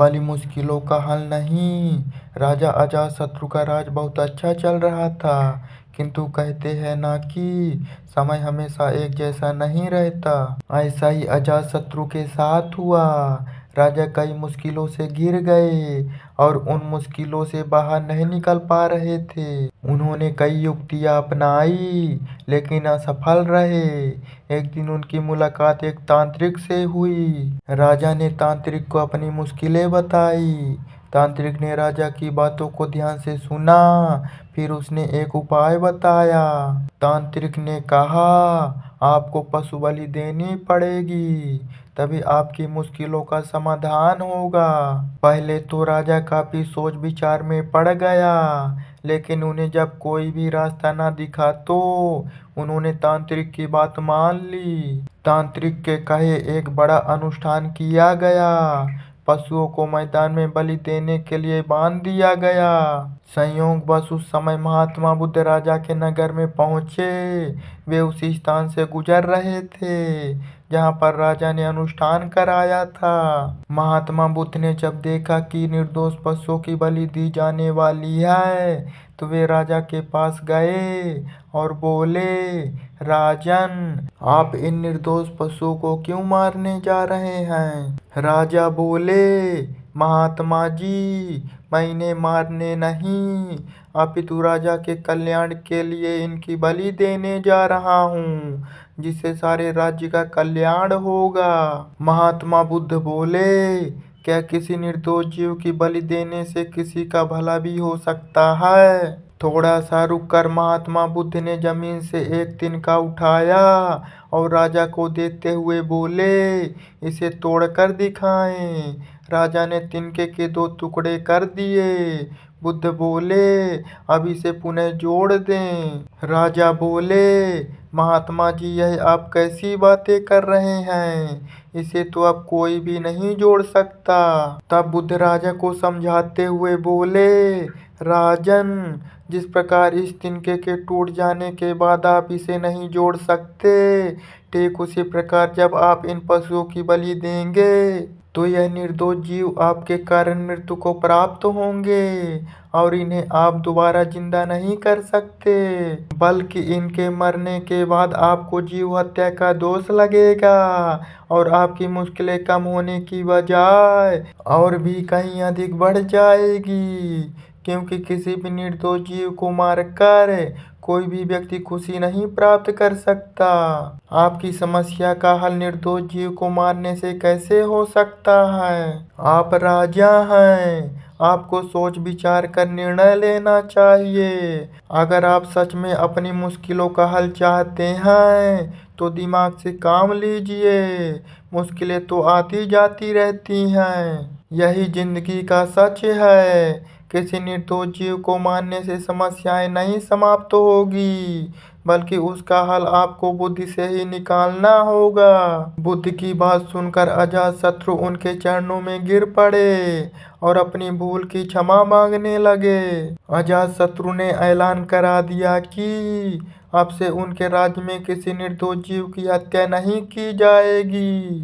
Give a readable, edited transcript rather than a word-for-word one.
बड़ी मुश्किलों का हल नहीं। राजा अजातशत्रु का राज बहुत अच्छा चल रहा था, किंतु कहते हैं ना कि समय हमेशा एक जैसा नहीं रहता। ऐसा ही अजातशत्रु के साथ हुआ। राजा कई मुश्किलों से घिर गए और उन मुश्किलों से बाहर नहीं निकल पा रहे थे। उन्होंने कई युक्तियां अपनाई लेकिन असफल रहे। एक दिन उनकी मुलाकात एक तांत्रिक से हुई। राजा ने तांत्रिक को अपनी मुश्किलें बताई। तांत्रिक ने राजा की बातों को ध्यान से सुना, फिर उसने एक उपाय बताया। तांत्रिक ने कहा, आपको पशु बलि देनी पड़ेगी, तभी आपकी मुश्किलों का समाधान होगा। पहले तो राजा काफी सोच विचार में पड़ गया, लेकिन उन्हें जब कोई भी रास्ता न दिखा तो उन्होंने तांत्रिक की बात मान ली। तांत्रिक के कहे एक बड़ा अनुष्ठान किया गया। पशुओं को मैदान में बलि देने के लिए बांध दिया गया। संयोगवश उस समय महात्मा बुद्ध राजा के नगर में पहुंचे। वे उसी स्थान से गुजर रहे थे जहां पर राजा ने अनुष्ठान कराया था। महात्मा बुद्ध ने जब देखा कि निर्दोष पशुओं की बलि दी जाने वाली है, तो वे राजा के पास गए और बोले, राजन, आप इन निर्दोष पशुओं को क्यों मारने जा रहे हैं? राजा बोले, महात्मा जी, मैं इन्हें मारने नहीं, अपितु राजा के कल्याण के लिए इनकी बलि देने जा रहा हूँ, जिससे सारे राज्य का कल्याण होगा। महात्मा बुद्ध बोले, क्या किसी निर्दोष जीव की बलि देने से किसी का भला भी हो सकता है? थोड़ा सा रुककर महात्मा बुद्ध ने जमीन से एक तिनका उठाया और राजा को देते हुए बोले, इसे तोड़कर दिखाएं। राजा ने तिनके के 2 टुकड़े कर दिए। बुद्ध बोले, अब इसे पुनः जोड़ दें। राजा बोले, महात्मा जी, यह आप कैसी बातें कर रहे हैं? इसे तो अब कोई भी नहीं जोड़ सकता। तब बुद्ध राजा को समझाते हुए बोले, राजन, जिस प्रकार इस तिनके के टूट जाने के बाद आप इसे नहीं जोड़ सकते, ठीक उसी प्रकार जब आप इन पशुओं की बलि देंगे तो यह निर्दोष जीव आपके कारण मृत्यु को प्राप्त होंगे और इन्हें आप दोबारा जिंदा नहीं कर सकते, बल्कि इनके मरने के बाद आपको जीव हत्या का दोष लगेगा और आपकी मुश्किलें कम होने की बजाय और भी कहीं अधिक बढ़ जाएगी, क्योंकि किसी भी निर्दोष जीव को मारकर कोई भी व्यक्ति खुशी नहीं प्राप्त कर सकता। आपकी समस्या का हल निर्दोष जीव को मारने से कैसे हो सकता है? आप राजा हैं, आपको सोच विचार कर निर्णय लेना चाहिए। अगर आप सच में अपनी मुश्किलों का हल चाहते हैं तो दिमाग से काम लीजिए। मुश्किलें तो आती जाती रहती हैं, यही जिंदगी का सच है। किसी निर्दोष जीव को मारने से समस्याएं नहीं समाप्त होगी, बल्कि उसका हल आपको बुद्धि से ही निकालना होगा। बुद्ध की बात सुनकर अजातशत्रु उनके चरणों में गिर पड़े और अपनी भूल की क्षमा मांगने लगे। अजातशत्रु ने ऐलान करा दिया कि अब से उनके राज्य में किसी निर्दोष जीव की हत्या नहीं की जाएगी।